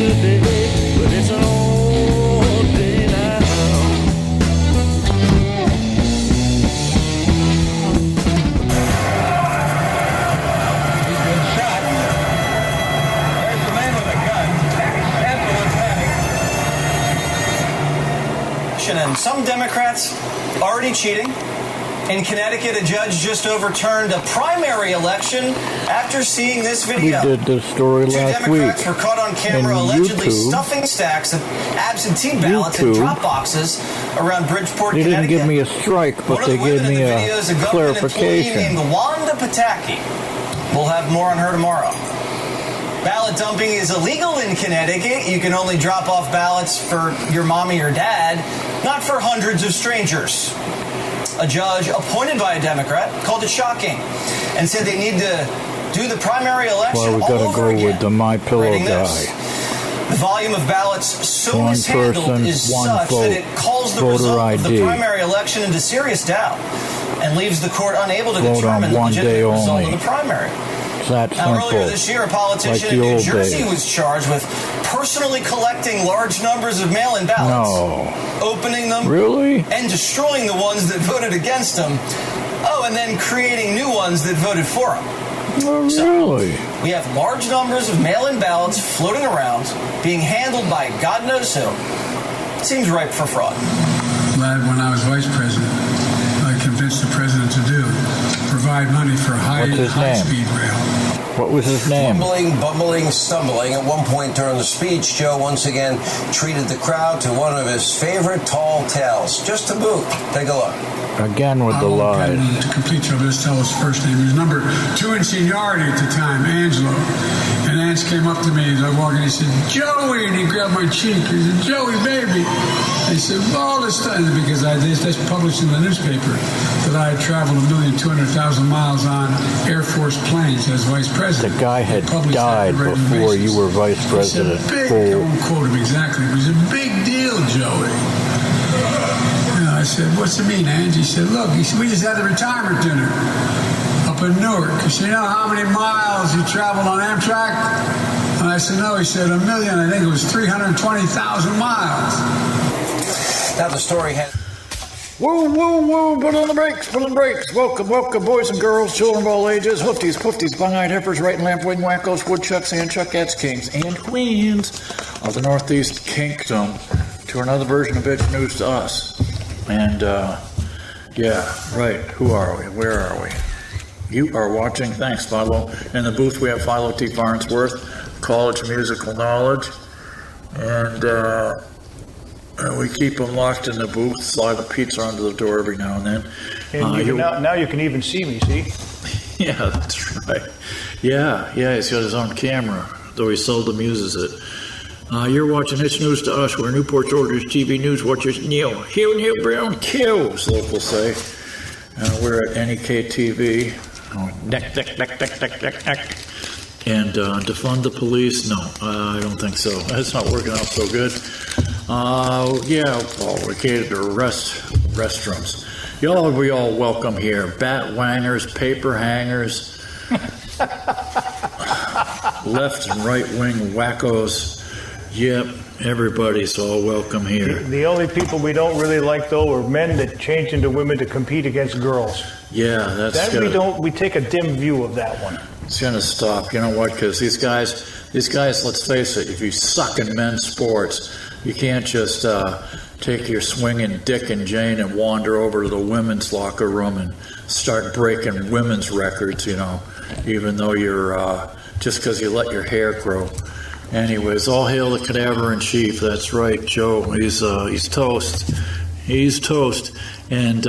yesterday, but it's an old day now. He's been shot. There's the man with a gun. Ambulance panic. And some Democrats already cheating. In Connecticut, a judge just overturned a primary election after seeing this video. We did this story Two last Democrats week. were caught on camera And allegedly YouTube, stuffing stacks of absentee ballots in drop boxes around Bridgeport, They didn't Connecticut. give me a strike, but One of they the gave women in me the a video is a government employee clarification. named Wanda Pataki. We'll have more on her tomorrow. Ballot dumping is illegal in Connecticut. You can only drop off ballots for your mommy or dad, not for hundreds of strangers. A judge appointed by a Democrat called it shocking and said they need to do the primary election Well, we all gotta over go again. with the My Pillow Reading guy. this. The volume of ballots so One mishandled person, is one such vote, that it calls the voter result of the ID. primary election into serious doubt and leaves the court unable to Vote on determine the one day legitimate result only. of the primary. It's that Now, earlier simple. this year, a politician Like in the New old Jersey days. was charged with personally collecting large numbers of mail-in ballots, No. opening them, Really? and destroying the ones that voted against him. Oh, and then creating new ones that voted for him. Oh, really? We have large numbers of mail-in ballots floating around, being handled by God knows who. Seems ripe for fraud. Glad when I was vice president, I convinced the president to do provide money for What's his high-speed rail. What was his name? Fumbling, bumbling, stumbling. At one point during the speech, Joe once again treated the crowd to one of his favorite tall tales. Just to boot. Take a look. Again with the lies. To complete your list, tell his first name. He was number 2 in seniority at the time, Angelo. And Ange came up to me as I walked in. He said, "Joey," and he grabbed my cheek. He said, "Joey, baby." He said, "All this time," because this published in the newspaper that I had traveled 1,200,000 miles on Air Force planes as vice president. The guy had Published that died on a regular before basis. you were vice president. He said, I Fool. won't quote him exactly. It was a big deal, Joey. I said, "What's it mean, Ange?" He said, "Look," he said, "we just had the retirement dinner up in Newark." He said, "You know how many miles you traveled on Amtrak?" And I said, "No." He said, 1,000,000. I think it was 320,000 miles. Now the story has... Whoa, whoa, whoa, put on the brakes, put on the brakes. Welcome, welcome, boys and girls, children of all ages, hoofties, poofties, bung-eyed heifers, right and lamp-wing wackos, woodchucks, and chuckettes, kings and queens of the Northeast Kingdom, to another version of Edge News to Us. And, yeah, right, who are we? Where are we? You are watching, thanks, Philo. In the booth, we have Philo T. Farnsworth, College of Musical Knowledge, and we keep them locked in the booth, slide a pizza under the door every now and then. And now you can even see me, see? Yeah, that's right. Yeah, he's got his own camera, though he seldom uses it. You're watching It's News to Us, where Newport's orders TV news watchers kneel. Hew, brown, kill, as locals say. We're at NEK TV. Neck. And defund the police? No, I don't think so. That's not working out so good. We cater to restrooms. We all welcome here. Bat wangers, paper hangers, left and right wing wackos. Yep, everybody's all welcome here. The only people we don't really like, though, are men that change into women to compete against girls. Yeah, We take a dim view of that one. It's gonna stop. You know what? Because these guys, let's face it, if you suck in men's sports, you can't just take your swinging Dick and Jane and wander over to the women's locker room and start breaking women's records, even though you're, just because you let your hair grow. Anyways, all hail the cadaver in chief. That's right, Joe. He's toast. He's toast. And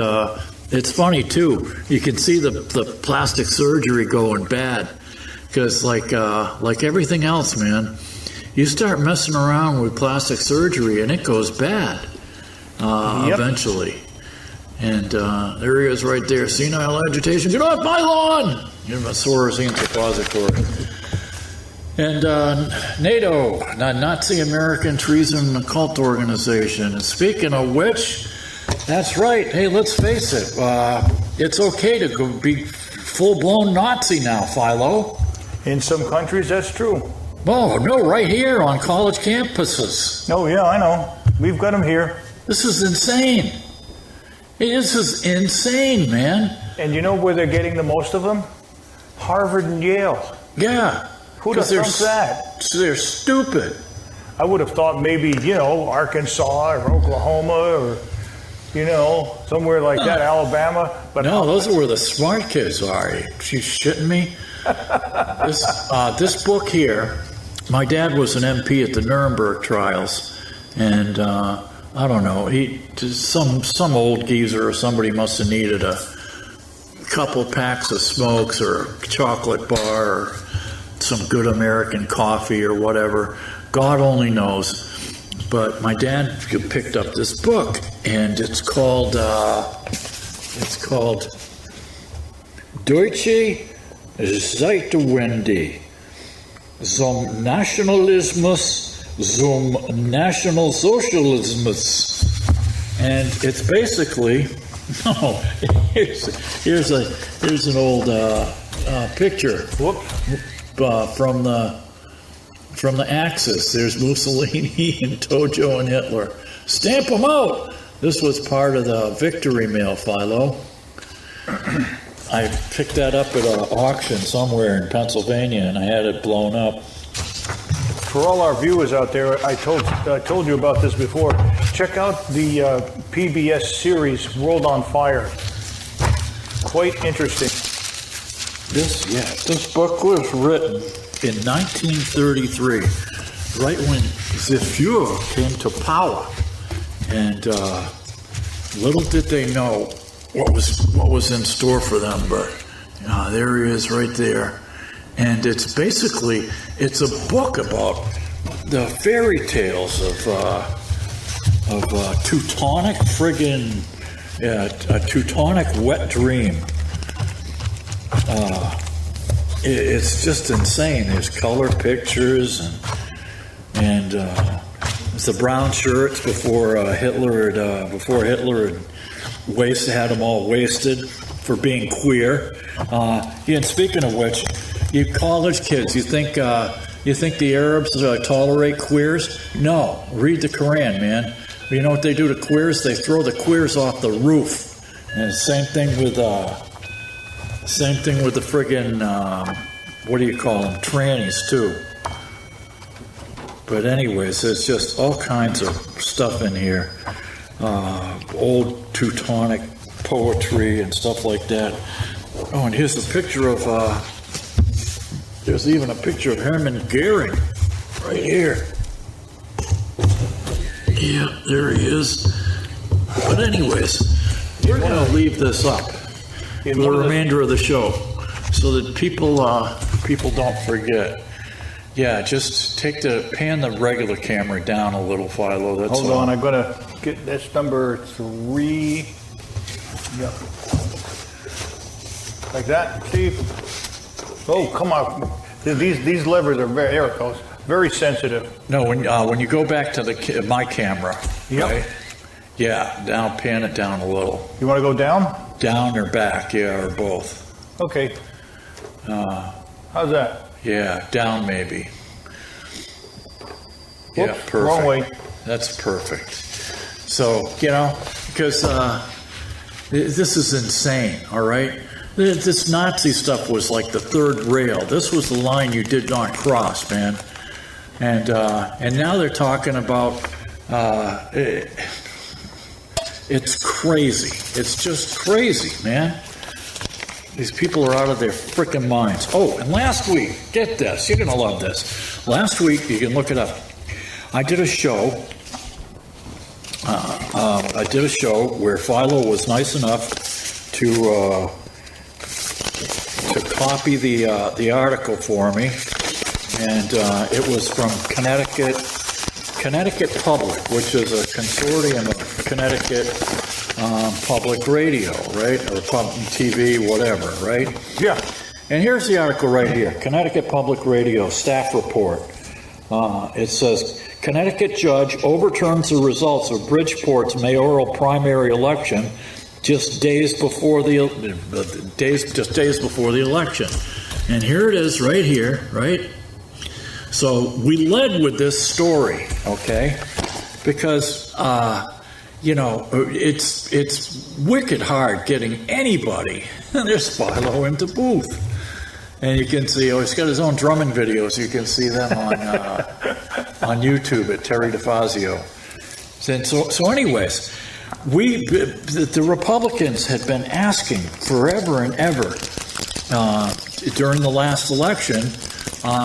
it's funny too. You can see the plastic surgery going bad, because like everything else, man, you start messing around with plastic surgery and it goes bad eventually. And there he is right there. Senile agitation. Get off my lawn! Soros suppository. And NATO, Nazi American Treason Occult Organization. And speaking of which, that's right. Hey, let's face it. It's okay to go be full-blown Nazi now, Philo. In some countries, that's true. Oh, no, right here on college campuses. Oh, yeah, I know. We've got them here. This is insane. This is insane, man. And you know where they're getting the most of them? Harvard and Yale. Yeah. Who'd have thunk that? They're stupid. I would have thought maybe, Arkansas or Oklahoma or, somewhere like that, Alabama. But no, those are where the smart kids are. Are you shitting me? This book here, my dad was an MP at the Nuremberg trials, and I don't know, some old geezer or somebody must have needed a couple packs of smokes or a chocolate bar or some good American coffee or whatever. God only knows. But my dad picked up this book, and it's called Deutsche Zeitwende zum Nationalismus zum Nationalsozialismus. And it's basically, here's an old picture from the Axis. There's Mussolini and Tojo and Hitler. Stamp them out! This was part of the victory mail, Philo. I picked that up at an auction somewhere in Pennsylvania, and I had it blown up. For all our viewers out there, I told you about this before. Check out the PBS series World on Fire. Quite interesting. This book was written in 1933, right when the Fuhrer came to power, and little did they know what was in store for them. But there he is, right there, and it's a book about the fairy tales of Teutonic a Teutonic wet dream. It's just insane. There's color pictures and it's the brown shirts before Hitler had them all wasted for being queer. And speaking of which, you college kids, you think the Arabs tolerate queers? No. Read the Quran, man. You know what they do to queers? They throw the queers off the roof. And same thing with the friggin', what do you call them? Trannies, too. But anyways, there's just all kinds of stuff in here. Old Teutonic poetry and stuff like that. Oh, and here's a picture of, there's even a picture of Hermann Goering right here. Yeah, there he is. But anyways, we're going to leave this up for the remainder of the show so that people don't forget. Yeah, just pan the regular camera down a little, Philo. That's Hold on, I'm going to get this number 3. Yep. Like that, Steve? Oh, come on. These levers are very sensitive. No, when you go back to my camera, yep. Right? Yeah, now pan it down a little. You want to go down? Down or back, yeah, or both. Okay. How's that? Yeah, down maybe. Whoops, yeah, perfect. Wrong way. That's perfect. So, because this is insane, all right? This Nazi stuff was like the third rail. This was the line you did not cross, man. And now they're talking about it's crazy. It's just crazy, man. These people are out of their freaking minds. Oh, and last week, get this. You're going to love this. Last week, you can look it up. I did a show. Where Philo was nice enough to copy the article for me, and it was from Connecticut Public, which is a consortium of Connecticut public radio, right, or TV, whatever, right? Yeah. And here's the article right here: Connecticut Public Radio staff report. It says Connecticut judge overturns the results of Bridgeport's mayoral primary election just days before the election. And here it is right here, right? So we led with this story, okay? Because, it's wicked hard getting anybody, there's Philo into booth. And you can see, he's got his own drumming videos. You can see them on YouTube at Terry DeFazio. And so anyways, the Republicans had been asking forever and ever during the last election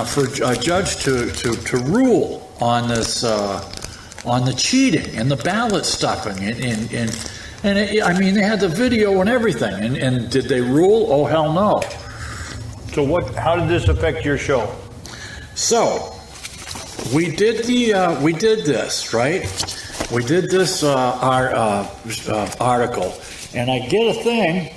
for a judge to rule on this on the cheating and the ballot stuffing and they had the video and everything. And did they rule? Oh, hell no. So how did this affect your show? So we did this, right? We did this article, and I get a thing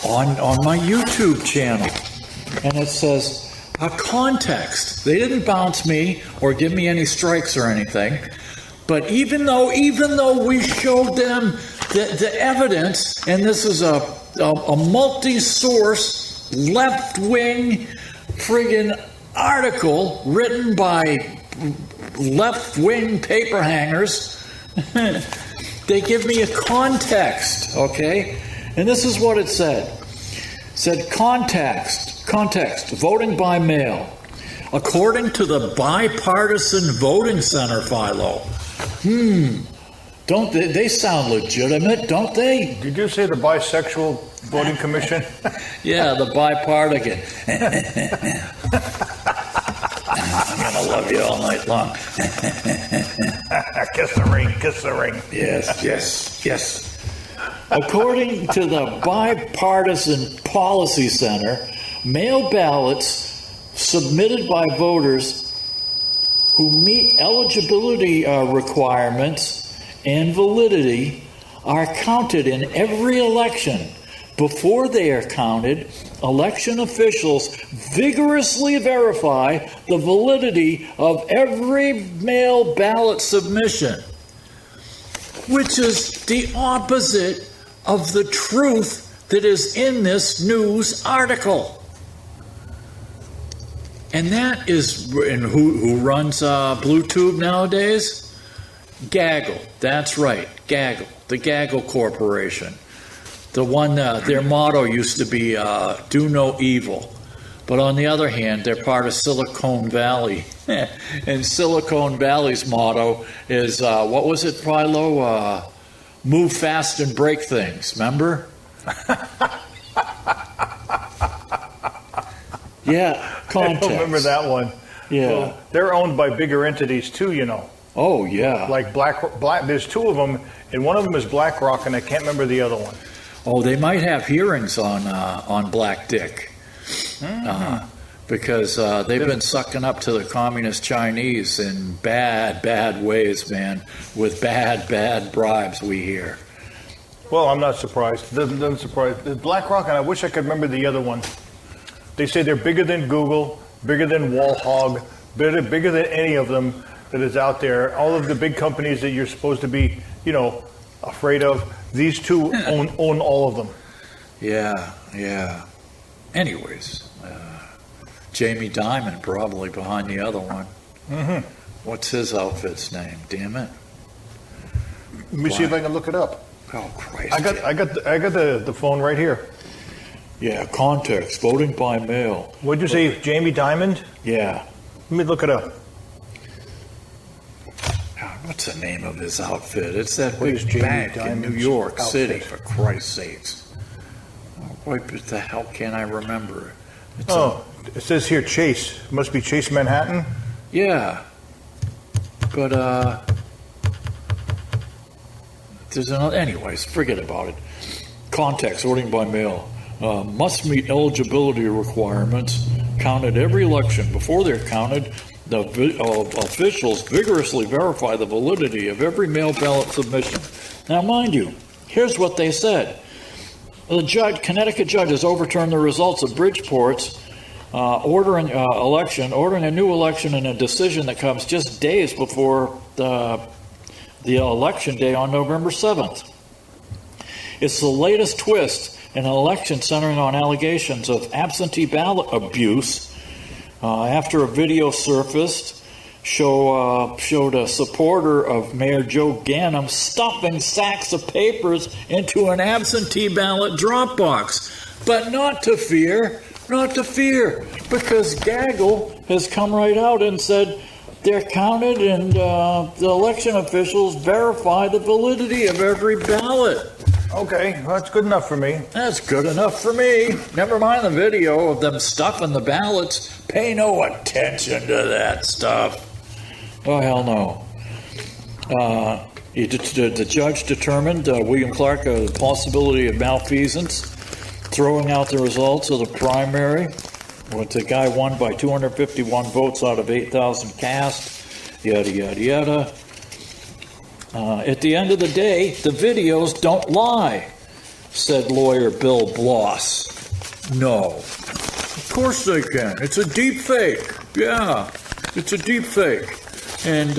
on my YouTube channel, and it says a context. They didn't bounce me or give me any strikes or anything, but even though we showed them the evidence, and this is a multi-source left-wing friggin' article written by left-wing paper hangers, they give me a context, okay? And this is what it said. It said context, voting by mail. According to the Bipartisan Voting Center, Philo. Don't they sound legitimate, don't they? Did you say the Bisexual Voting Commission? Yeah, the bipartisan. I'm gonna love you all night long. Kiss the ring. Yes. According to the Bipartisan Policy Center, mail ballots submitted by voters who meet eligibility requirements and validity are counted in every election. Before they are counted, election officials vigorously verify the validity of every mail ballot submission, which is the opposite of the truth that is in this news article. And that is, and who runs Bluetooth nowadays? Gaggle. That's right, Gaggle. The Gaggle Corporation. The one, their motto used to be do no evil. But on the other hand, they're part of Silicon Valley. And Silicon Valley's motto is, what was it, Philo? Move fast and break things, remember? Yeah, context. I don't remember that one. Yeah. Well, they're owned by bigger entities too, you know. Oh, yeah. Like Black. There's two of them, and one of them is BlackRock, and I can't remember the other one. Oh, they might have hearings on Black Dick. Because they've been sucking up to the communist Chinese in bad ways, man, with bad bribes, we hear. Well, I'm not surprised. Doesn't surprise. BlackRock, and I wish I could remember the other one. They say they're bigger than Google, bigger than Wallhog, bigger than any of them that is out there. All of the big companies that you're supposed to be, afraid of, these two own all of them. Yeah. Anyways, Jamie Dimon probably behind the other one. Mm-hmm. What's his outfit's name? Damn it! Let me see if I can look it up. Oh Christ! I got the phone right here. Yeah, context, voting by mail. What'd you say, Jamie Dimon? Yeah. Let me look it up. What's the name of his outfit? It's that big Jamie bank in New Dimon's York City, outfit? for Christ's sakes. What the hell can I remember? It says here Chase. Must be Chase Manhattan? Yeah. But, there's another, anyways, forget about it. Context, voting by mail. Must meet eligibility requirements, counted every election. Before they're counted, the officials vigorously verify the validity of every mail ballot submission. Now, mind you, here's what they said. The Connecticut judge has overturned the results of Bridgeport's ordering a new election in a decision that comes just days before the election day on November 7th. It's the latest twist in an election centering on allegations of absentee ballot abuse after a video surfaced showed a supporter of Mayor Joe Ganim stuffing sacks of papers into an absentee ballot drop box. But not to fear, because Gaggle has come right out and said they're counted and the election officials verify the validity of every ballot. Okay, well, that's good enough for me. That's good enough for me. Never mind the video of them stuffing the ballots. Pay no attention to that stuff. Oh, hell no. The judge determined William Clark a possibility of malfeasance, throwing out the results of the primary. The guy won by 251 votes out of 8,000 cast, yada, yada, yada. At the end of the day, the videos don't lie, said lawyer Bill Bloss. No. Of course they can. It's a deep fake. Yeah, it's a deep fake. And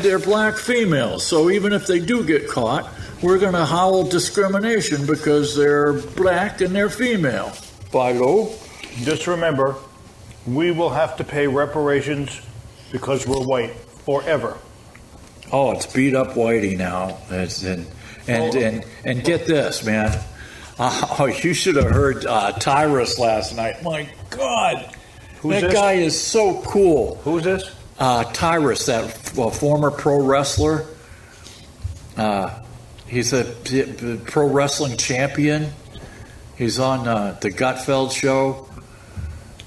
they're black females. So even if they do get caught, we're going to howl discrimination because they're black and they're female. Philo. Just remember, we will have to pay reparations because we're white forever. Oh, it's beat up whitey now. And get this, man. Oh, you should have heard Tyrus last night. My God. Who's that this? guy is so cool. Who's this? Tyrus, that former pro wrestler. He's a pro wrestling champion. He's on the Gutfeld show.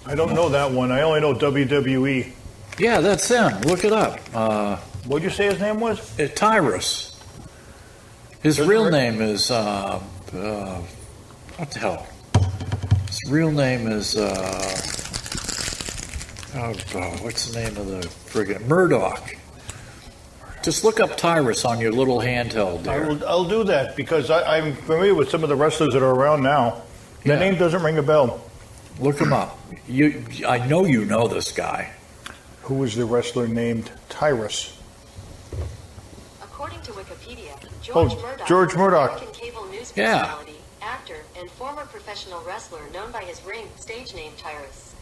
I don't know that one. I only know WWE. Yeah, that's him. Look it up. What'd you say his name was? Tyrus. His real name is what the hell? His real name is what's the name of the friggin' Murdoch? Just look up Tyrus on your little handheld there. I'll do that because I'm familiar with some of the wrestlers that are around now. The name doesn't ring a bell. Look him up. I know you know this guy. Who was the wrestler named Tyrus? According to Wikipedia, George Murdoch. American cable news Yeah. personality, actor, and former professional wrestler known by his stage name Tyrus.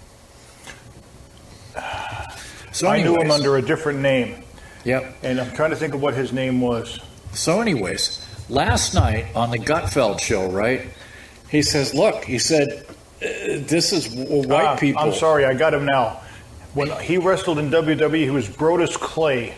So I knew him anyways- under a different name. Yep. And I'm trying to think of what his name was. So anyways, last night on the Gutfeld show, right? He says, look, he said, this is white people. I'm sorry, I got him now. When he wrestled in WWE, he was Brodus Clay.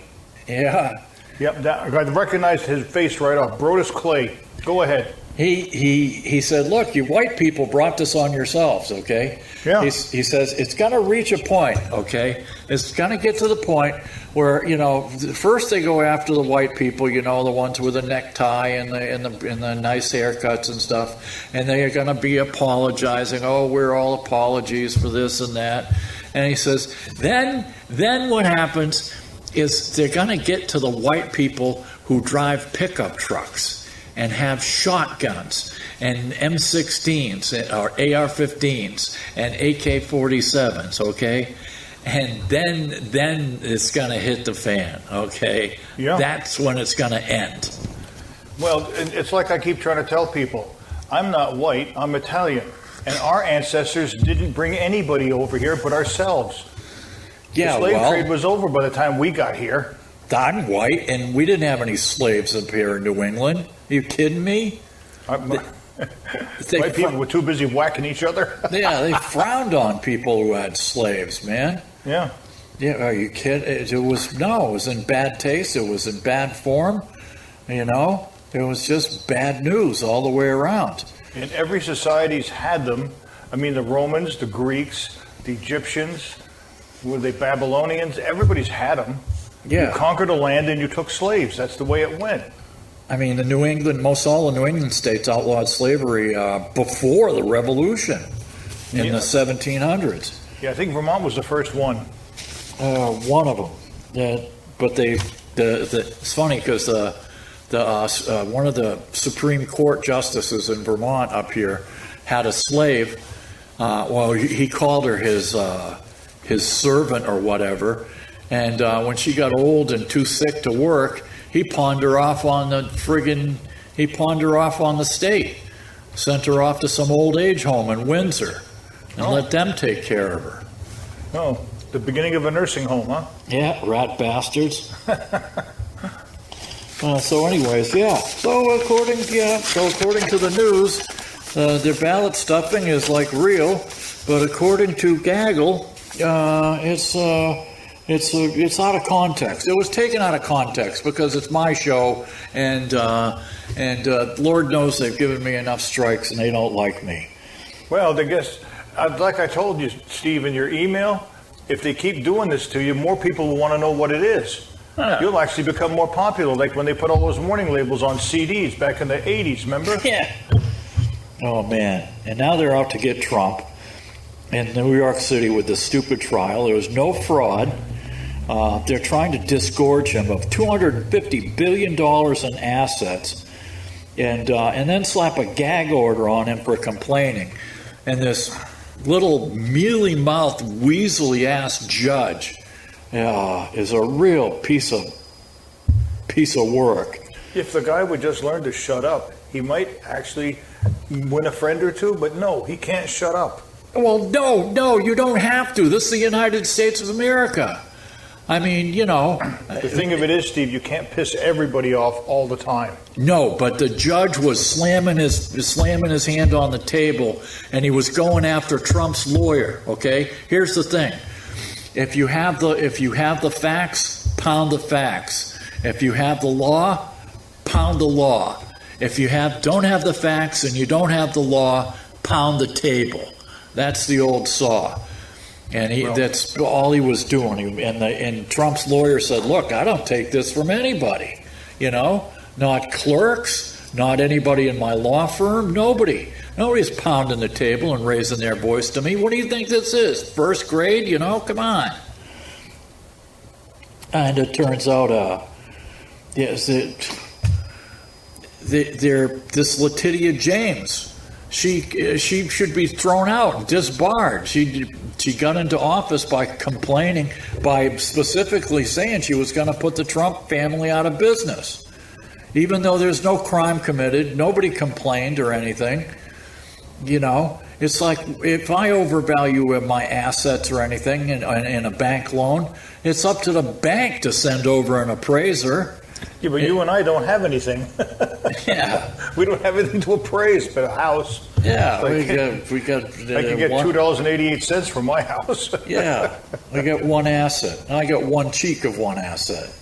Yeah. Yep, I recognized his face right off. Brodus Clay. Go ahead. He said, look, you white people brought this on yourselves, okay? Yeah. He says, it's going to reach a point, okay? It's going to get to the point where, first they go after the white people, the ones with the necktie and the nice haircuts and stuff, and they are going to be apologizing. Oh, we're all apologies for this and that. And he says, then what happens is they're going to get to the white people who drive pickup trucks and have shotguns and M16s or AR-15s and AK-47s, okay? And then it's going to hit the fan, okay? Yeah. That's when it's going to end. Well, it's like I keep trying to tell people. I'm not white, I'm Italian. And our ancestors didn't bring anybody over here but ourselves. Yeah, the slave trade was over by the time we got here. I'm white, and we didn't have any slaves up here in New England. Are you kidding me? White people were too busy whacking each other. Yeah, they frowned on people who had slaves, man. Yeah. Yeah, are you kidding? It was in bad taste. It was in bad form. It was just bad news all the way around. And every society's had them. I mean, the Romans, the Greeks, the Egyptians, were they Babylonians? Everybody's had them. Yeah. You conquered a land and you took slaves. That's the way it went. I mean, most all the New England states outlawed slavery before the Revolution in the 1700s. Yeah, I think Vermont was the first one. One of them. But it's funny because one of the Supreme Court justices in Vermont up here had a slave. He called her his servant or whatever. And when she got old and too sick to work, he pawned her off on the friggin', He pawned her off on the state, sent her off to some old age home in Windsor, and let them take care of her. Oh, the beginning of a nursing home, huh? Yeah, rat bastards. So anyways, yeah. So according to the news, their ballot stuffing is like real, but according to Gaggle, it's out of context. It was taken out of context because it's my show, and Lord knows they've given me enough strikes, and they don't like me. Well, I guess, like I told you, Steve, in your email, if they keep doing this to you, more people will want to know what it is. You'll actually become more popular, like when they put all those warning labels on CDs back in the 80s, remember? Yeah. Oh, man. And now they're out to get Trump in New York City with this stupid trial. There was no fraud. They're trying to disgorge him of $250 billion in assets and then slap a gag order on him for complaining. And this little mealy-mouthed, weaselly-ass judge is a real piece of work. If the guy would just learn to shut up, he might actually win a friend or two, but no, he can't shut up. Well, no, you don't have to. This is the United States of America. I mean, The thing of it is, Steve, you can't piss everybody off all the time. No, but the judge was slamming his hand on the table, and he was going after Trump's lawyer. Okay, here's the thing: if you have the facts, pound the facts. If you have the law, pound the law. If you don't have the facts and you don't have the law, pound the table. That's the old saw. And that's all he was doing. And Trump's lawyer said, look, I don't take this from anybody. Not clerks, not anybody in my law firm, nobody. Nobody's pounding the table and raising their voice to me. What do you think this is? First grade? Come on. And it turns out, this Letitia James, she should be thrown out, disbarred. She got into office by specifically saying she was going to put the Trump family out of business. Even though there's no crime committed, nobody complained or anything. It's like if I overvalue my assets or anything in a bank loan, it's up to the bank to send over an appraiser. Yeah, but you and I don't have anything. Yeah. We don't have anything to appraise but a house. Yeah, I we got can get $2.88 for my house. Yeah, I got one asset. And I got one cheek of one asset.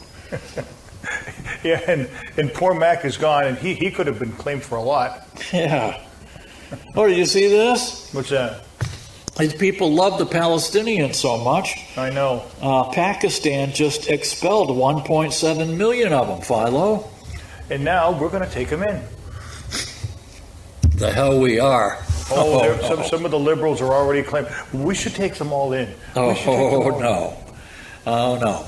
Yeah, and poor Mac is gone, and he could have been claimed for a lot. Yeah. Oh, did you see this? What's that? These people love the Palestinians so much. I know. Pakistan just expelled 1.7 million of them, Philo. And now we're going to take them in. The hell we are. Some of the liberals are already claiming, we should take them all in. No,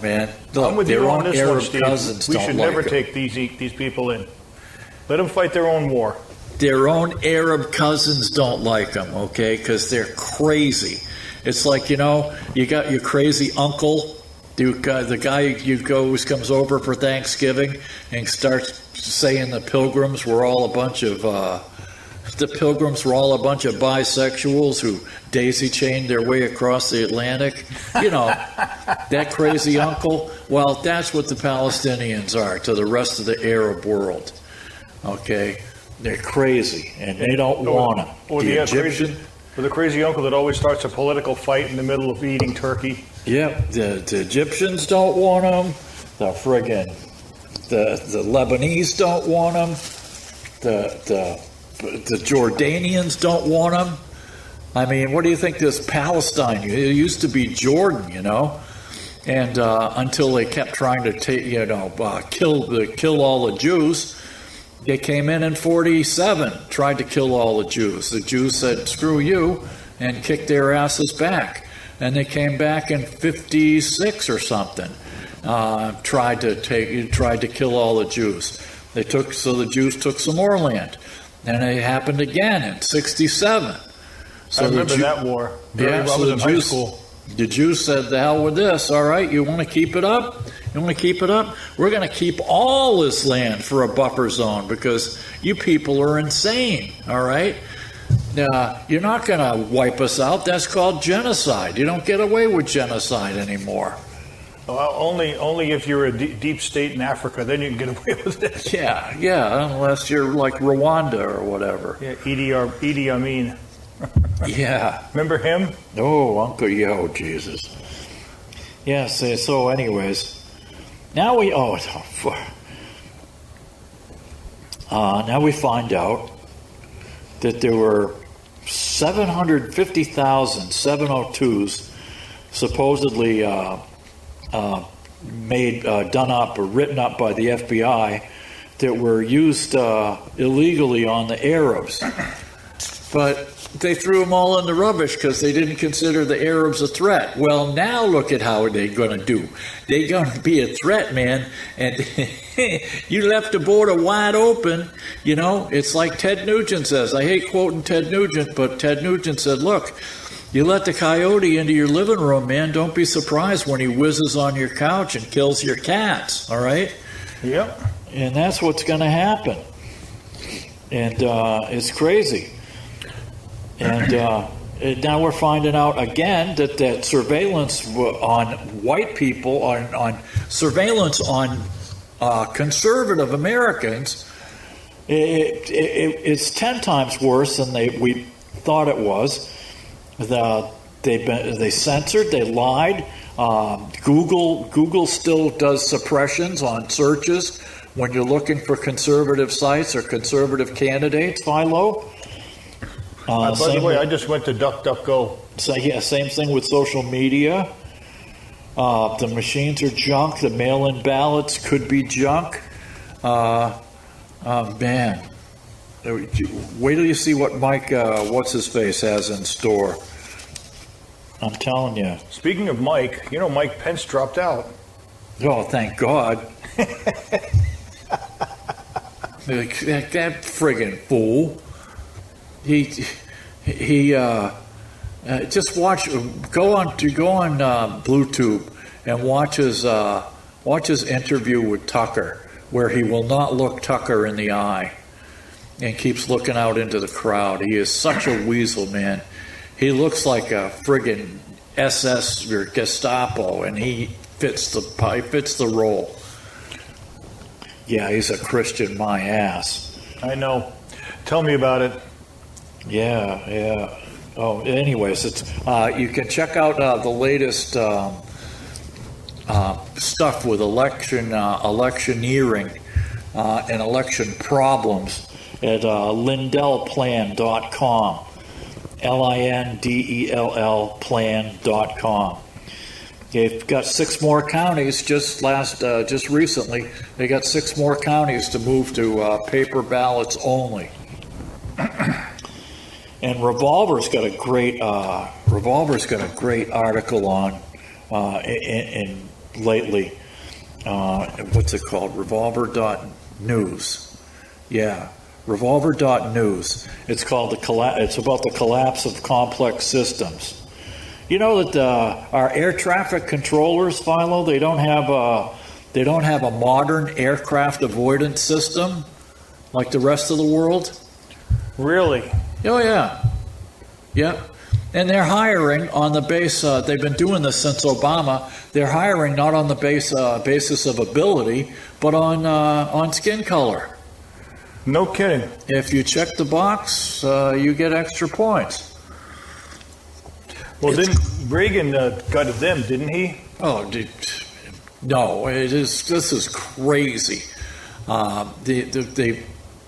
man. Look, I'm with you on this Arab one, Steve. cousins We don't should like never them. take these people in. Let them fight their own war. Their own Arab cousins don't like them, okay, because they're crazy. It's like, you got your crazy uncle, the guy who comes over for Thanksgiving and starts saying the Pilgrims were all a bunch of bisexuals who daisy-chained their way across the Atlantic. That crazy uncle. Well, that's what the Palestinians are to the rest of the Arab world, okay? They're crazy, and they don't want them. Or the crazy uncle that always starts a political fight in the middle of eating turkey. Yep, the Egyptians don't want them. The Lebanese don't want them. The Jordanians don't want them. I mean, what do you think this Palestine? It used to be Jordan, and until they kept trying to kill all the Jews. They came in 47, tried to kill all the Jews. The Jews said, screw you, and kicked their asses back. And they came back in 56 or something, tried to kill all the Jews. So the Jews took some more land. And it happened again in 67. So I remember that war. I was in high school. The Jews said, the hell with this. All right, you want to keep it up? You want to keep it up? We're going to keep all this land for a buffer zone because you people are insane, all right? You're not going to wipe us out. That's called genocide. You don't get away with genocide anymore. Well, only if you're a deep state in Africa, then you can get away with it. Yeah, unless you're like Rwanda or whatever. Yeah, Idi Amin. Yeah. Remember him? Oh, Uncle Yo, Jesus. Yes, so anyways, now we find out that there were 750,000 702s supposedly done up or written up by the FBI that were used illegally on the Arabs. But they threw them all in the rubbish because they didn't consider the Arabs a threat. Well, now look at how they're going to do. They're going to be a threat, man. And you left the border wide open. You know, it's like Ted Nugent says. I hate quoting Ted Nugent, but Ted Nugent said, look, you let the coyote into your living room, man. Don't be surprised when he whizzes on your couch and kills your cats, all right? Yep. And that's what's going to happen. And it's crazy. And now we're finding out again that surveillance on white people, on surveillance on conservative Americans, it's 10 times worse than we thought it was. They censored, they lied. Google still does suppressions on searches when you're looking for conservative sites or conservative candidates, Philo. By the way, I just went to DuckDuckGo. So, yeah, same thing with social media. The machines are junk. The mail-in ballots could be junk. Man. Wait till you see what Mike, what's-his-face, has in store. I'm telling you. Speaking of Mike, you know Mike Pence dropped out. Oh, thank God. that friggin' fool. He just go on BlueTube and watch his interview with Tucker, where he will not look Tucker in the eye and keeps looking out into the crowd. He is such a weasel, man. He looks like a friggin' SS or Gestapo, and he fits the role. Yeah, he's a Christian, my ass. I know. Tell me about it. Yeah. Oh, anyways, it's you can check out the latest stuff with electioneering and election problems at lindellplan.com. LINDELL plan.com. They've got 6 more counties just recently. They got 6 more counties to move to paper ballots only. And Revolver's got a great article on in lately. What's it called? Revolver.news. Yeah, Revolver.news. It's called it's about the collapse of complex systems. You know that our air traffic controllers, Philo, they don't have a modern aircraft avoidance system like the rest of the world. Really? Oh, yeah. Yep. And they're hiring on the base, they've been doing this since Obama. They're hiring not on the basis of ability, but on skin color. No kidding. If you check the box, you get extra points. Well, Reagan gutted them, didn't he? Oh, no, this is crazy.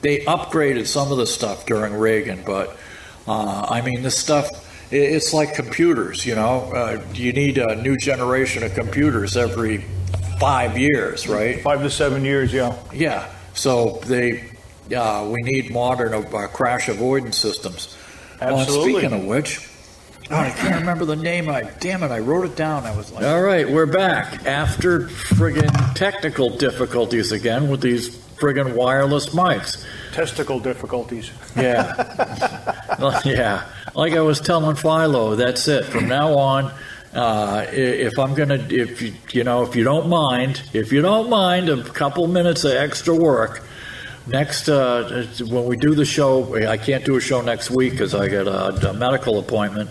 They upgraded some of the stuff during Reagan, but I mean, this stuff, it's like computers, you know. You need a new generation of computers every 5 years, right? 5 to 7 years, yeah. Yeah, so we need modern crash avoidance systems. Absolutely. Speaking of which, I can't remember the name. Damn it, I wrote it down. I was like, all right, we're back after friggin' technical difficulties again with these friggin' wireless mics. Testicle difficulties. Yeah. Yeah. Like I was telling Philo, that's it. From now on, if you don't mind, a couple minutes of extra work. Next, when we do the show, I can't do a show next week because I got a medical appointment.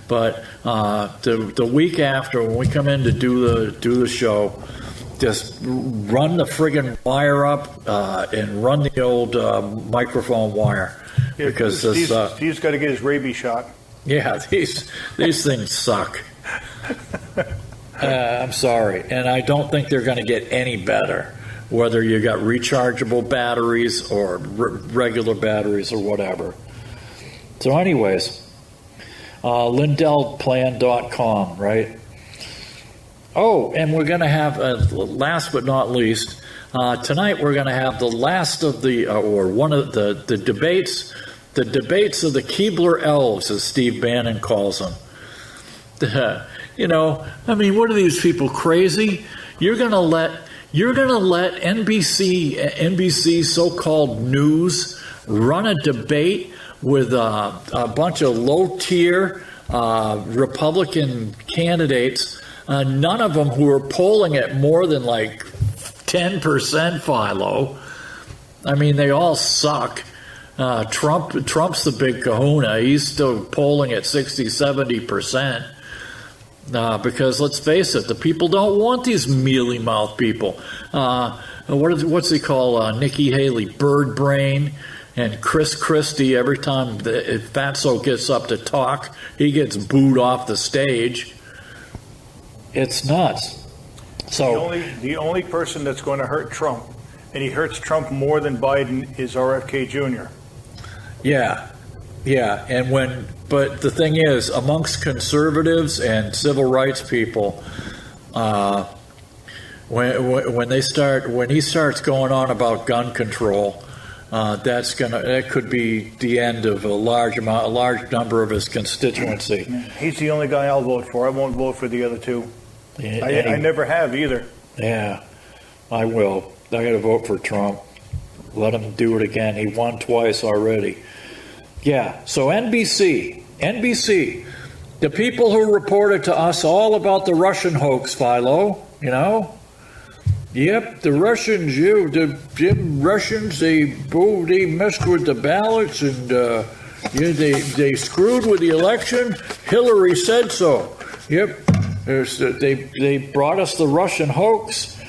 But the week after, when we come in to do the show, just run the friggin' wire up and run the old microphone wire, because Steve's got to get his rabies shot. Yeah, these things suck. I'm sorry, and I don't think they're going to get any better, whether you got rechargeable batteries or regular batteries or whatever. So anyways, LindellPlan.com, right? Oh, and we're going to have, last but not least, tonight we're going to have the last of one of the debates, the debates of the Keebler elves, as Steve Bannon calls them. I mean, what are these people, crazy? You're going to let NBC so-called news run a debate with a bunch of low-tier Republican candidates, none of them who are polling at more than like 10%, Philo. I mean, they all suck. Trump's the big kahuna. He's still polling at 60-70%. Because let's face it, the people don't want these mealy-mouthed people. What's he call Nikki Haley? Bird brain. And Chris Christie, every time Fatso gets up to talk, he gets booed off the stage. It's nuts. So the only person that's going to hurt Trump, and he hurts Trump more than Biden, is RFK Jr. Yeah, but the thing is, amongst conservatives and civil rights people, when he starts going on about gun control, that could be the end of a large number of his constituency. He's the only guy I'll vote for. I won't vote for the other two. I never have either. Yeah, I will. I got to vote for Trump. Let him do it again. He won twice already. Yeah, so NBC, the people who reported to us all about the Russian hoax, Philo, Yep, the Russians, they messed with the ballots and they screwed with the election. Hillary said so. Yep, they brought us the Russian hoax.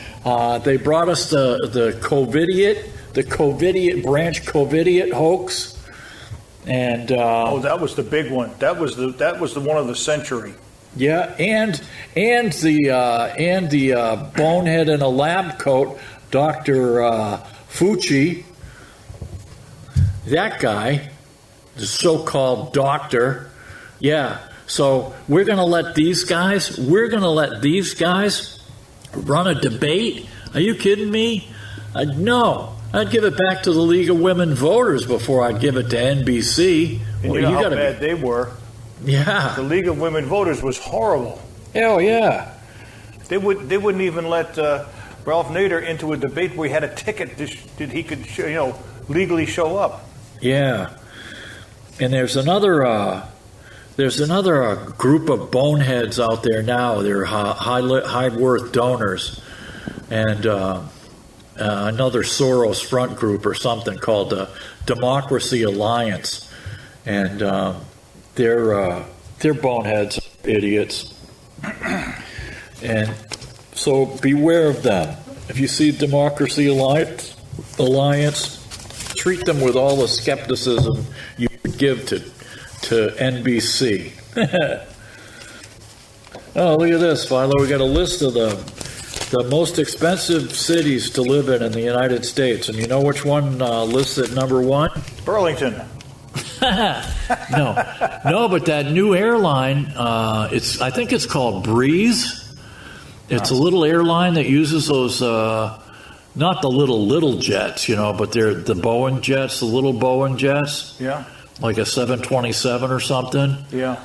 They brought us the COVIDiot branch COVIDiot hoax. And that was the big one. That was the one of the century. Yeah, and the bonehead in a lab coat, Dr. Fauci, that guy, the so-called doctor. Yeah, so we're going to let these guys run a debate? Are you kidding me? No. I'd give it back to the League of Women Voters before I'd give it to NBC. And you know how bad they were. Yeah. The League of Women Voters was horrible. Hell yeah. They wouldn't even let Ralph Nader into a debate where he had a ticket that he could legally show up. Yeah. And there's another group of boneheads out there now. They're high worth donors, and another Soros front group or something called the Democracy Alliance, and they're boneheads, idiots, and so beware of them. If you see Democracy Alliance, treat them with all the skepticism you would give to NBC. Oh, look at this, Philo. We got a list of the most expensive cities to live in the United States, and you know which one lists at number one? Burlington. No, but that new airline, I think it's called Breeze. It's a little airline that uses those, not the little jets, but they're the Boeing jets, the little Boeing jets. Yeah. Like a 727 or something. Yeah.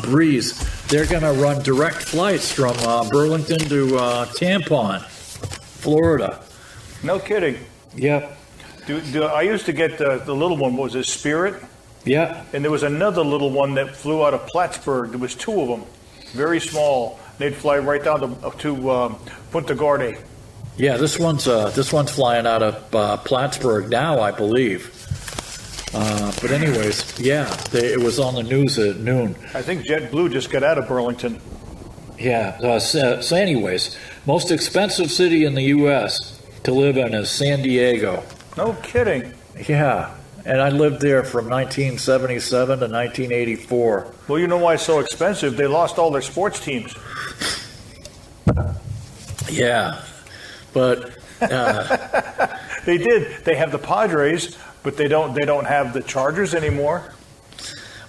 Breeze. They're going to run direct flights from Burlington to Tampon, Florida. No kidding. Yep. I used to get the little one. What was it, Spirit? Yeah. And there was another little one that flew out of Plattsburgh. There was two of them. very small. They'd fly right down to Punta Gorda. Yeah, this one's flying out of Plattsburgh now, I believe. But anyways, yeah, it was on the news at noon. I think JetBlue just got out of Burlington. Yeah. So anyways, most expensive city in the U.S. to live in is San Diego. No kidding. Yeah. And I lived there from 1977 to 1984. Well, you know why it's so expensive? They lost all their sports teams. Yeah. But they did. They have the Padres, but they don't have the Chargers anymore.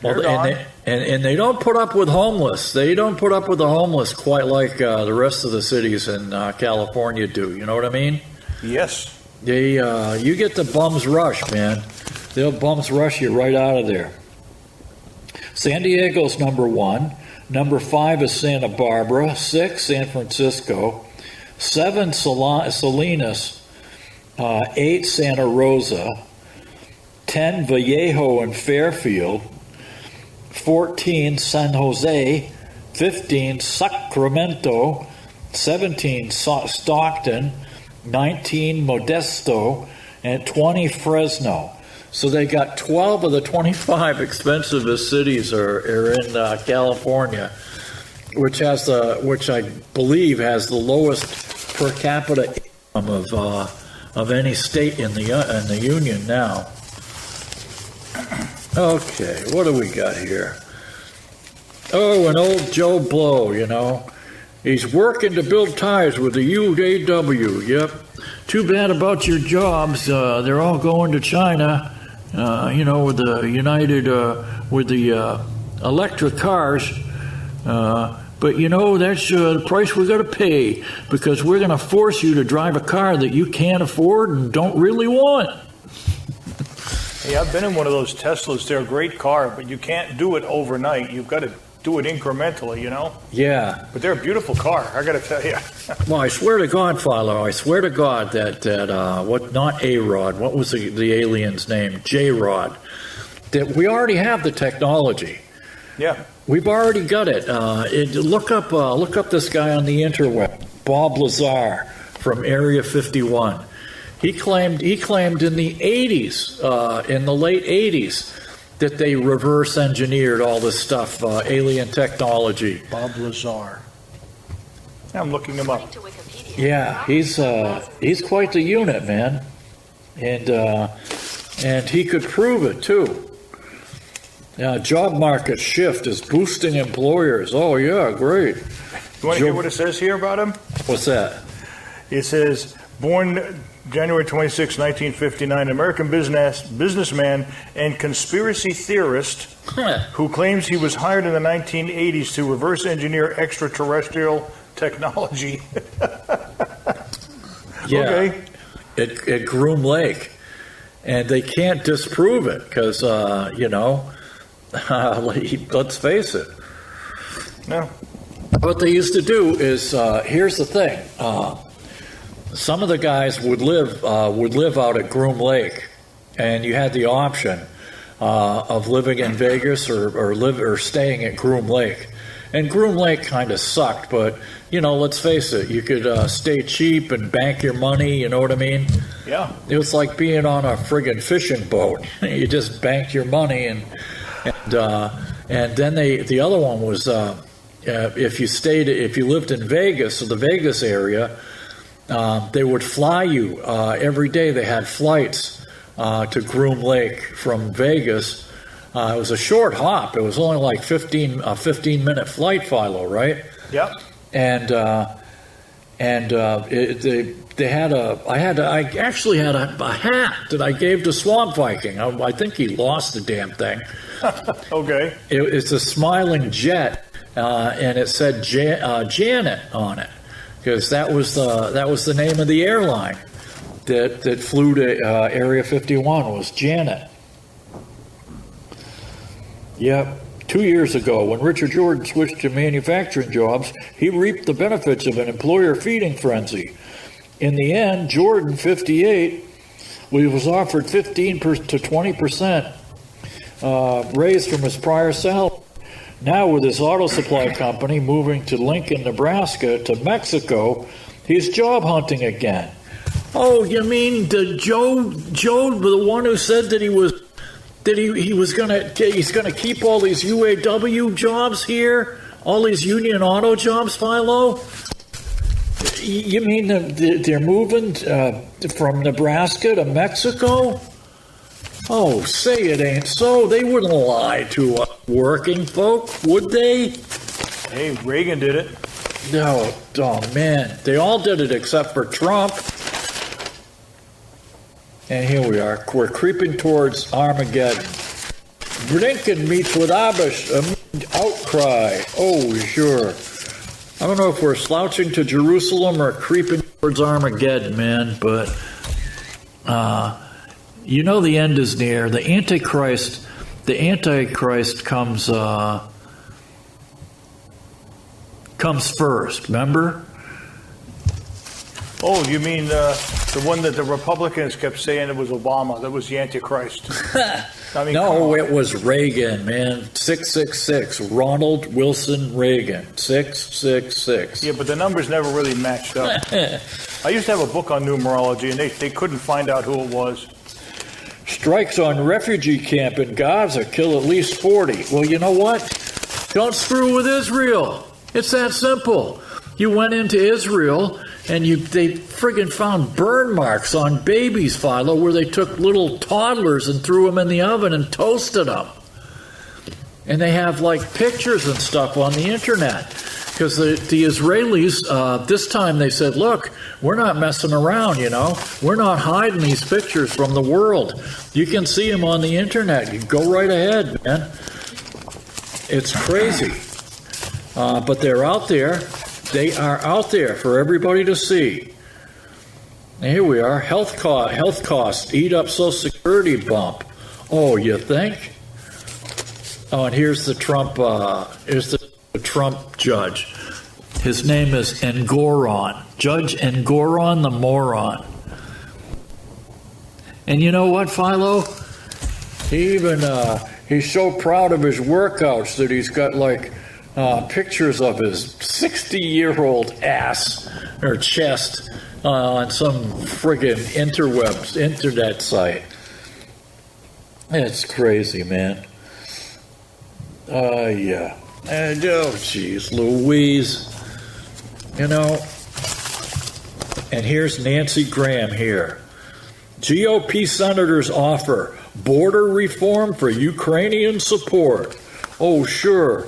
Well, and they don't put up with homeless. They don't put up with the homeless quite like the rest of the cities in California do. You know what I mean? Yes. They you get the bums rush, man. They'll bums rush you right out of there. San Diego's number 1. Number 5 is Santa Barbara. 6, San Francisco. 7, Salinas. 8, Santa Rosa. 10, Vallejo and Fairfield. 14, San Jose. 15, Sacramento. 17, Stockton. 19, Modesto. And 20, Fresno. So they got 12 of the 25 expensivest cities are in California, which I believe has the lowest per capita income of any state in the union now. Okay, what do we got here? Oh, an old Joe Blow, you know. He's working to build ties with the UAW. Yep. Too bad about your jobs. They're all going to China. With the United, with the electric cars. But, that's the price we're going to pay because we're going to force you to drive a car that you can't afford and don't really want. Hey, I've been in one of those Teslas. They're a great car, but you can't do it overnight. You've got to do it incrementally, Yeah. But they're a beautiful car, I got to tell you. Well, I swear to God, Philo, I swear to God that not A-Rod, what was the alien's name? J-Rod, that we already have the technology. Yeah. We've already got it. Look up this guy on the interweb, Bob Lazar from Area 51. He claimed in the 80s, in the late 80s, that they reverse engineered all this stuff, alien technology. Bob Lazar. I'm looking him up. Yeah, he's quite the unit, man, and he could prove it too. Job market shift is boosting employers. Oh yeah, great. You want to hear what it says here about him? What's that? It says, born January 26, 1959, American businessman and conspiracy theorist who claims he was hired in the 1980s to reverse engineer extraterrestrial technology. Yeah, okay. At Groom Lake. And they can't disprove it because, let's face it. No. What they used to do is, here's the thing. Some of the guys would live out at Groom Lake, and you had the option of living in Vegas or staying at Groom Lake. And Groom Lake kind of sucked, but let's face it, you could stay cheap and bank your money. You know what I mean? Yeah. It was like being on a friggin' fishing boat. You just banked your money, and then the other one was if you lived in Vegas or the Vegas area. They would fly you every day. They had flights to Groom Lake from Vegas. It was a short hop. It was only like a 15-minute flight, Philo, right? Yep. And I actually had a hat that I gave to Swamp Viking. I think he lost the damn thing. Okay. It's a smiling jet, and it said Janet on it. Because that was the name of the airline that flew to Area 51 was Janet. Yep. 2 years ago, when Richard Jordan switched to manufacturing jobs, he reaped the benefits of an employer feeding frenzy. In the end, Jordan, 58, was offered 15% to 20% raise from his prior salary. Now with his auto supply company moving to Lincoln, Nebraska, to Mexico, he's job hunting again. Oh, you mean the Joe, the one who said that he's gonna keep all these UAW jobs here, all these union auto jobs, Philo? You mean they're moving from Nebraska to Mexico? Oh, say it ain't so. They wouldn't lie to us working folk, would they? Hey, Reagan did it. No, oh man, they all did it except for Trump. And here we are. We're creeping towards Armageddon. Blinken meets with Abish amid outcry. Oh, sure. I don't know if we're slouching to Jerusalem or creeping towards Armageddon, man, but you know the end is near. The Antichrist comes first, remember? Oh, you mean the one that the Republicans kept saying it was Obama, that was the Antichrist? I mean, no, it was Reagan, man. 666. Ronald Wilson Reagan. 666. Yeah, but the numbers never really matched up. I used to have a book on numerology, and they couldn't find out who it was. Strikes on refugee camp in Gaza kill at least 40. Well, you know what? Don't screw with Israel. It's that simple. You went into Israel and they friggin' found burn marks on babies, Philo, where they took little toddlers and threw them in the oven and toasted them. And they have like pictures and stuff on the internet. Because the Israelis, this time they said, look, we're not messing around, you know. We're not hiding these pictures from the world. You can see them on the internet. You go right ahead, man. It's crazy. But they're out there. They are out there for everybody to see. And here we are. Health costs eat up Social Security bump. Oh, you think? Oh, and here's the Trump. Here's the Trump judge. His name is Engoron. Judge Engoron the moron. And you know what, Philo? He's so proud of his workouts that he's got like pictures of his 60-year-old ass or chest on some friggin' internet site. It's crazy, man. Yeah. And oh, geez, Louise. You know. And here's Nancy Graham here. GOP senators offer border reform for Ukrainian support. Oh, sure.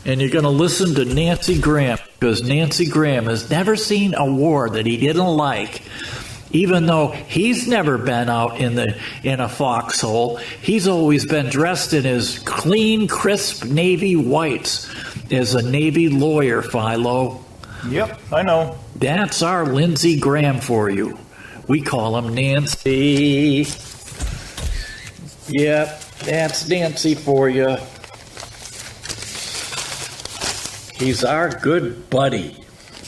And you're going to listen to Nancy Graham, because Nancy Graham has never seen a war that he didn't like. Even though he's never been out in a foxhole, he's always been dressed in his clean, crisp Navy whites as a Navy lawyer, Philo. Yep, I know. That's our Lindsey Graham for you. We call him Nancy. Yep, that's Nancy for you. He's our good buddy.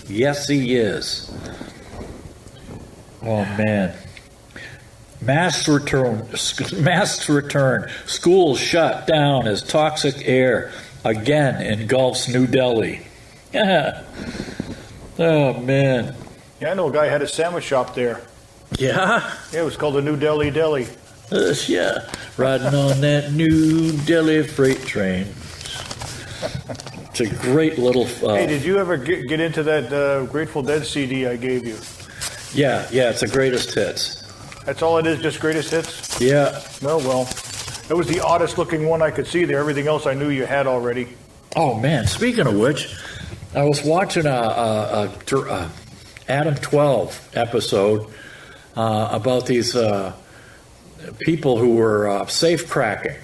Yes, he is. Oh, man. Masks return. Schools shut down as toxic air again engulfs New Delhi. Oh, man. Yeah, I know a guy had a sandwich shop there. Yeah? Yeah, it was called the New Delhi Deli. Yeah. Riding on that New Delhi freight train. It's a great little... hey, did you ever get into that Grateful Dead CD I gave you? Yeah, it's the greatest hits. That's all it is, just greatest hits? Yeah. No, well, it was the oddest looking one I could see there. Everything else I knew you had already. Oh, man, speaking of which, I was watching a Adam 12 episode about these people who were safe cracking.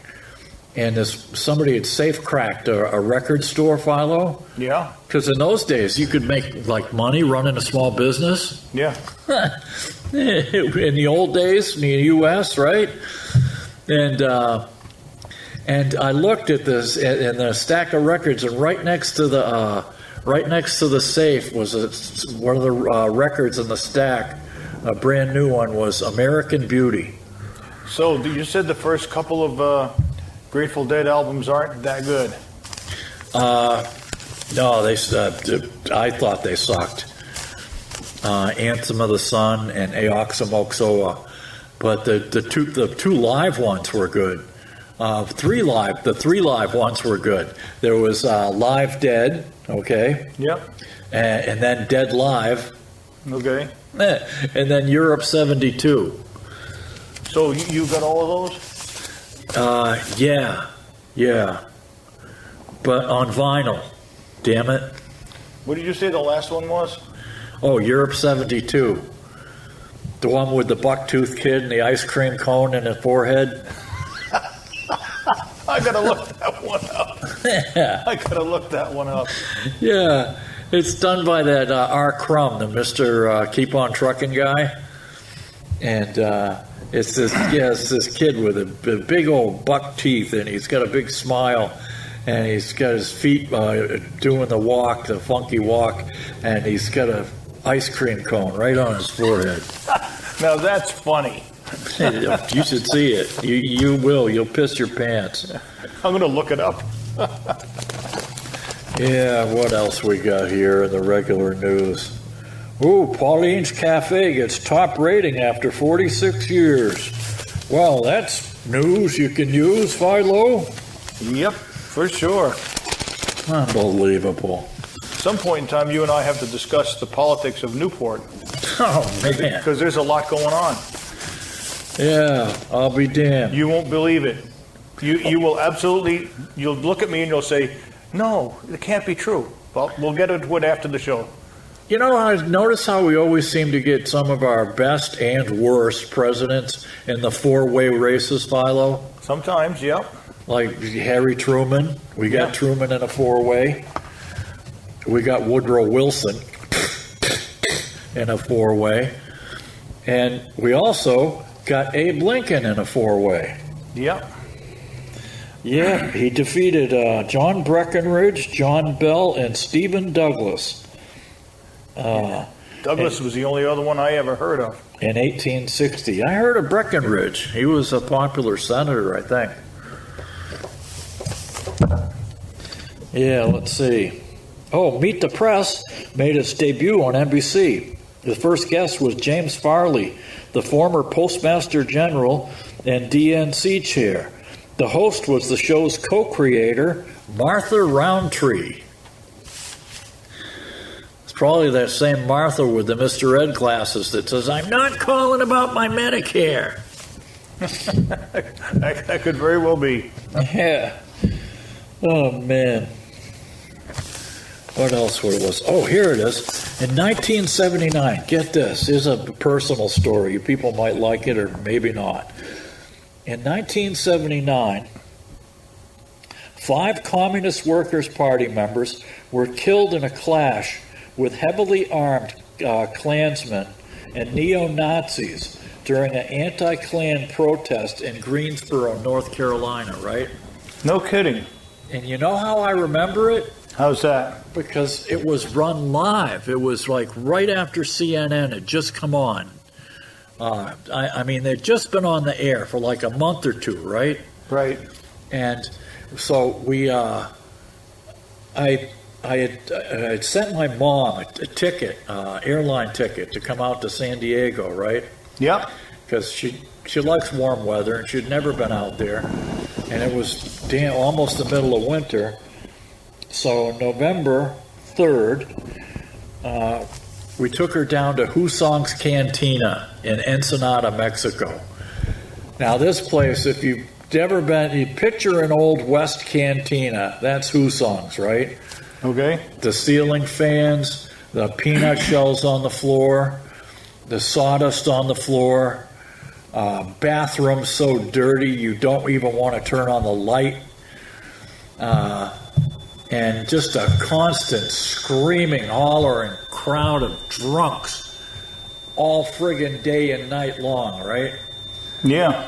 And somebody had safe cracked a record store, Philo. Yeah. Because in those days, you could make like money running a small business. Yeah. In the old days, in the U.S., right? And I looked at this and the stack of records, and right next to the safe was one of the records in the stack. A brand new one was American Beauty. So you said the first couple of Grateful Dead albums aren't that good. No, I thought they sucked. Anthem of the Sun and Aoxomoxoa, but the two live ones were good. The three live ones were good. There was Live Dead, okay. Yep. And then Dead Live. Okay. And then Europe 72. So you got all of those? Yeah. But on vinyl. Damn it. What did you say the last one was? Oh, Europe 72. The one with the bucktooth kid and the ice cream cone in his forehead. I gotta look that one up. Yeah. I gotta look that one up. Yeah. It's done by that R. Crumb, the Mr. Keep On Trucking guy. And it's this kid with a big old buck teeth, and he's got a big smile. And he's got his feet doing the walk, the funky walk, and he's got a ice cream cone right on his forehead. Now that's funny. You should see it. You will. You'll piss your pants. I'm going to look it up. Yeah, what else we got here in the regular news? Ooh, Pauline's Cafe gets top rating after 46 years. Well, that's news you can use, Philo. Yep, for sure. Unbelievable. At some point in time, you and I have to discuss the politics of Newport. Oh, man. Because there's a lot going on. Yeah, I'll be damned. You won't believe it. You will absolutely, you'll look at me and you'll say, no, it can't be true. Well, we'll get into it after the show. You know, I notice how we always seem to get some of our best and worst presidents in the four-way races, Philo. Sometimes, yep. Like Harry Truman. We got Truman in a four-way. We got Woodrow Wilson in a four-way. And we also got Abe Lincoln in a four-way. Yep. Yeah, he defeated John Breckinridge, John Bell, and Stephen Douglas. Douglas was the only other one I ever heard of. In 1860. I heard of Breckinridge. He was a popular senator, I think. Yeah, let's see. Oh, Meet the Press made its debut on NBC. The first guest was James Farley, the former Postmaster General and DNC chair. The host was the show's co-creator, Martha Roundtree. It's probably that same Martha with the Mr. Ed glasses that says, I'm not calling about my Medicare. That could very well be. Yeah. Oh, man. What else was? Oh, here it is. In 1979, get this. Here's a personal story. You people might like it or maybe not. In 1979, 5 Communist Workers' Party members were killed in a clash with heavily armed Klansmen and neo-Nazis during an anti-Klan protest in Greensboro, North Carolina, right? No kidding. And you know how I remember it? How's that? Because it was run live. It was like right after CNN had just come on. I mean, they'd just been on the air for like a month or two, right? Right. And so we, I had sent my mom a ticket, airline ticket, to come out to San Diego, right? Yep. Because she likes warm weather, and she'd never been out there. And it was almost the middle of winter. So November 3rd, we took her down to Husong's Cantina in Ensenada, Mexico. Now this place, if you've never been, you picture an old West cantina, that's Husong's, right? Okay. The ceiling fans, the peanut shells on the floor, the sawdust on the floor, bathroom so dirty you don't even want to turn on the light, and just a constant screaming, hollering crowd of drunks all friggin' day and night long, right? Yeah.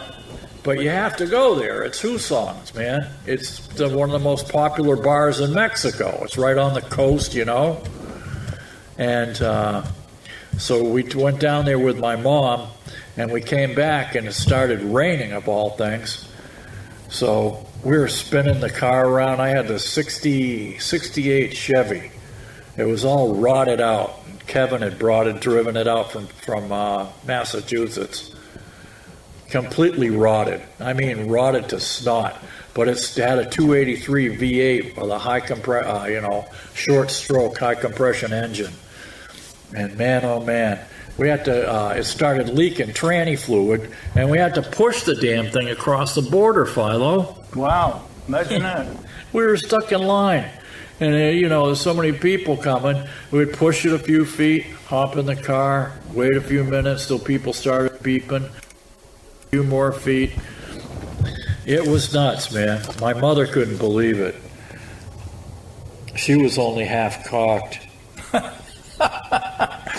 But you have to go there. It's Husong's, man. It's one of the most popular bars in Mexico. It's right on the coast, you know? And so we went down there with my mom, and we came back, and it started raining, of all things. So we were spinning the car around. I had the 68 Chevy. It was all rotted out. Kevin had driven it out from Massachusetts. Completely rotted. I mean, rotted to snot. But it had a 283 V8 with a short stroke, high compression engine. And man, oh man, we had to, it started leaking tranny fluid, and we had to push the damn thing across the border, Philo. Wow, imagine that. We were stuck in line. And, there's so many people coming. We would push it a few feet, hop in the car, wait a few minutes till people started beeping. A few more feet. It was nuts, man. My mother couldn't believe it. She was only half cocked.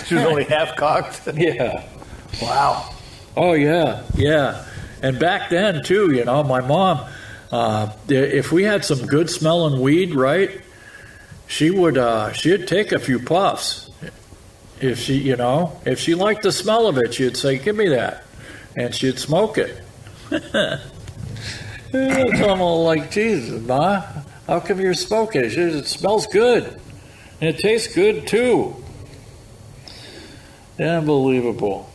She was only half cocked? Yeah. Wow. Oh, yeah. And back then, too, my mom, if we had some good smelling weed, right, she'd take a few puffs. If she liked the smell of it, she'd say, give me that. And she'd smoke it. It's almost like, Jesus, Ma, how come you're smoking? It smells good. And it tastes good, too. Unbelievable.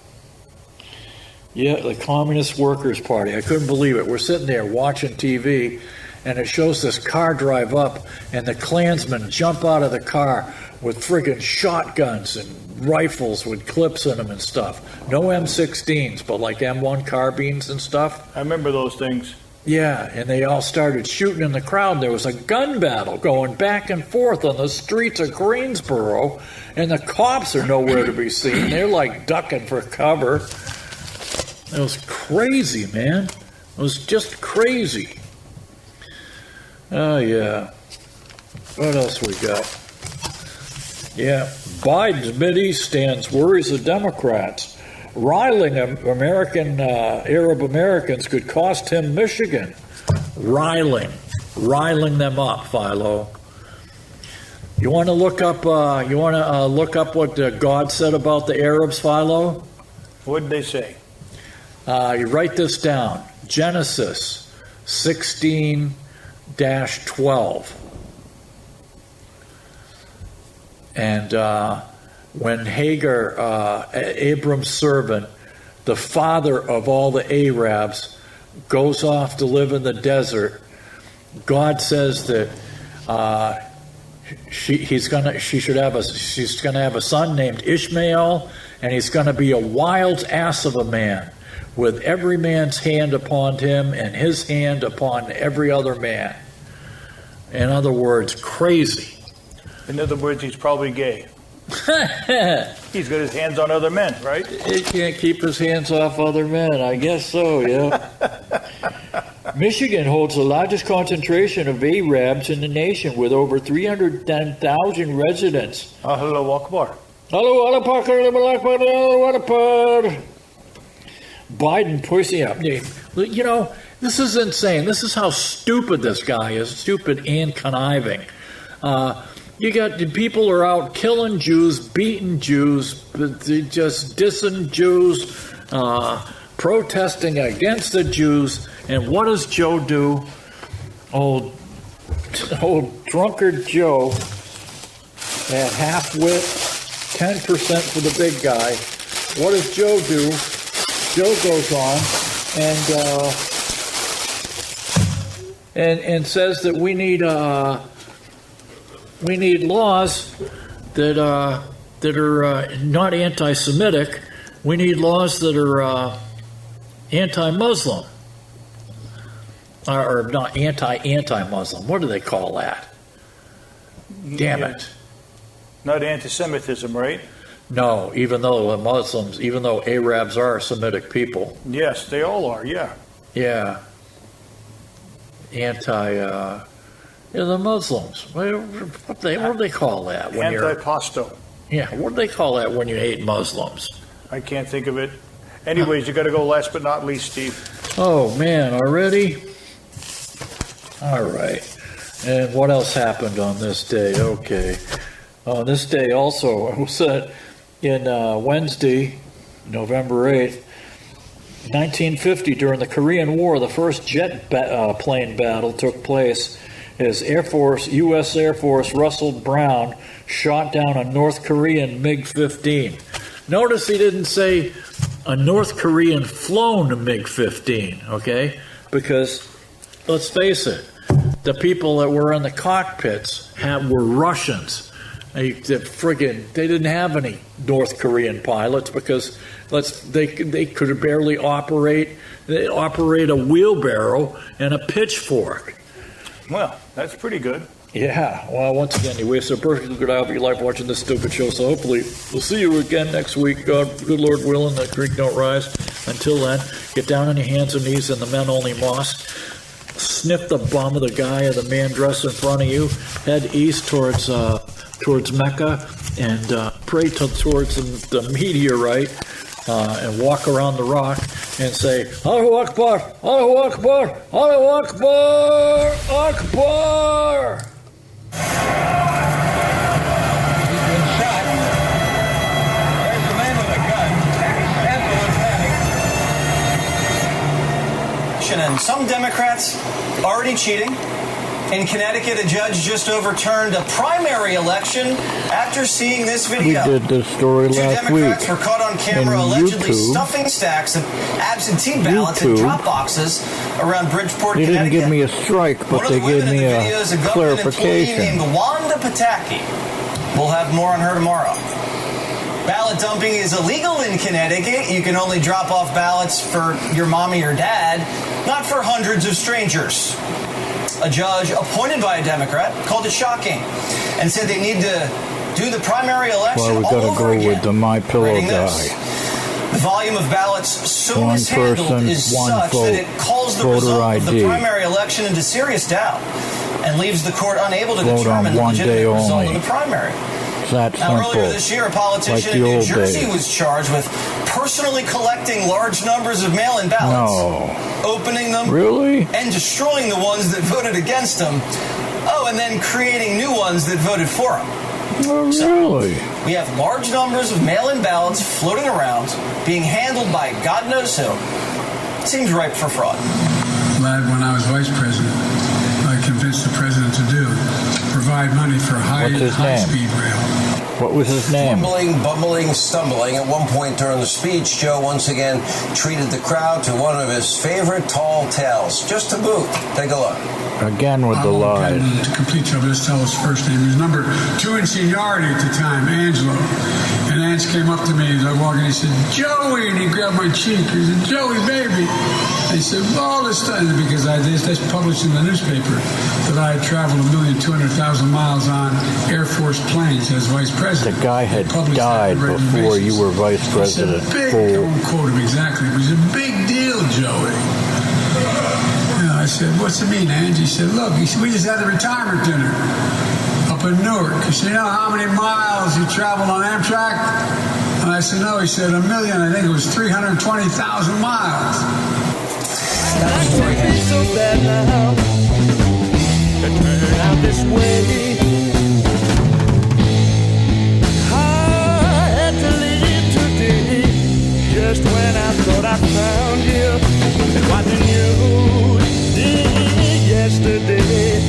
Yeah, the Communist Workers' Party. I couldn't believe it. We're sitting there watching TV, and it shows this car drive up, and the Klansmen jump out of the car with friggin' shotguns and rifles with clips in them and stuff. No M16s, but like M1 carbines and stuff. I remember those things. Yeah, and they all started shooting in the crowd. There was a gun battle going back and forth on the streets of Greensboro, and the cops are nowhere to be seen. They're like ducking for cover. It was crazy, man. It was just crazy. Oh, yeah. What else we got? Yeah, Biden's Mideast stance worries the Democrats. Riling Arab Americans could cost him Michigan. Riling them up, Philo. You want to look up? What God said about the Arabs, Philo? What did they say? You write this down. Genesis 16-12. And when Hagar, Abram's servant, the father of all the Arabs, goes off to live in the desert, God says that she's gonna have a son named Ishmael, and he's gonna be a wild ass of a man, with every man's hand upon him and his hand upon every other man. In other words, crazy. In other words, he's probably gay. He's got his hands on other men, right? He can't keep his hands off other men. I guess so, yeah. Michigan holds the largest concentration of Arabs in the nation, with over 310,000 residents. Allahu Akbar. Allahu Akbar. Biden pushing up. This is insane. This is how stupid this guy is. Stupid and conniving. You got people are out killing Jews, beating Jews, just dissing Jews, protesting against the Jews. And what does Joe do? Old drunkard Joe at half-wit, 10% for the big guy. What does Joe do? Joe goes on and says that we need laws that are not anti-Semitic. We need laws that are anti-Muslim, or not anti-Muslim. What do they call that? Damn it! Not anti-Semitism, right? No, even though Arabs are Semitic people. Yes, they all are. Yeah. Yeah. The Muslims. What do they call that? Anti-pasto. Yeah, what do they call that when you hate Muslims? I can't think of it. Anyways, you got to go last but not least, Steve. Oh, man, already? All right. And what else happened on this day? Okay. On this day also, it was in Wednesday, November 8th, 1950, during the Korean War, the first plane battle took place as U.S. Air Force Russell Brown shot down a North Korean MiG-15. Notice he didn't say a North Korean flown MiG-15, okay? Because, let's face it, the people that were in the cockpits were Russians. They didn't have any North Korean pilots because they could barely operate a wheelbarrow and a pitchfork. Well, that's pretty good. Yeah. Well, once again, you wasted a perfectly good hour of your life watching this stupid show. So hopefully we'll see you again next week. God, good Lord willing, the creek don't rise. Until then, get down on your hands and knees in the men-only mosque. Sniff the bum of the guy or the man dressed in front of you. Head east towards Mecca and pray towards the meteorite and walk around the rock and say, Allahu Akbar, Allahu Akbar, Allahu Akbar, Akbar. He's been shot. There's the man with a gun. And some Democrats already cheating. In Connecticut, a judge just overturned a primary election after seeing this video. We did this story Two last Democrats week. were caught on camera in allegedly YouTube. stuffing stacks of absentee ballots in drop boxes around Bridgeport, They didn't Connecticut. give me a strike, One but of they the women gave me in the a video is a government employee clarification. named Wanda Pataki. We'll have more on her tomorrow. Ballot dumping is illegal in Connecticut. You can only drop off ballots for your mommy or dad, not for hundreds of strangers. A judge appointed by a Democrat called it shocking and said they need to do the primary election Well, we all gotta over go again. with the My Pillow Writing guy. this, the volume of ballots so One mishandled person, is one such vote, that it calls the voter result of the ID. primary election into serious doubt and leaves the court unable to Vote on determine the one day legitimate result only. of the primary. It's that Now, simple. earlier this year, a politician Like the in New old Jersey days. was charged with personally collecting large numbers of mail-in ballots, No. opening them, Really? and destroying the ones that voted against him. Oh, and then creating new ones that voted for him. Oh, really? We have large numbers of mail-in ballots floating around, being handled by God knows who. Seems ripe for fraud. Glad when I was vice president, I convinced the president to do, provide money for What's his name? high-speed rail. What was his name? Fumbling, bumbling, stumbling. At one point during the speech, Joe once again treated the crowd to one of his favorite tall tales. Just to boot. Take a look. Again with the I won't get lies. into complete trouble. Just tell his first name. He was number 2 in seniority at the time, Angelo. And Ange came up to me as I walked in. He said, Joey, and he grabbed my cheek. He said, Joey, baby. I said, all this time, because I just published in the newspaper that I had traveled 1,200,000 miles on Air Force planes as vice president. The guy had Published that died on a regular before basis. you were vice He president. said, big, I Fool. won't quote him exactly, but he said, big deal, Joey. I said, what's it mean, Ange? He said, look, he said, we just had a retirement dinner up in Newark. He said, you know how many miles you traveled on Amtrak? And I said, no. He said, 1 million. I think it was 320,000 miles. Take me so bad now. It turned out this way. I had to leave today, just when I thought I found you. It wasn't you yesterday.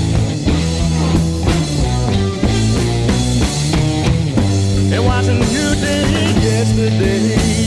It wasn't you yesterday.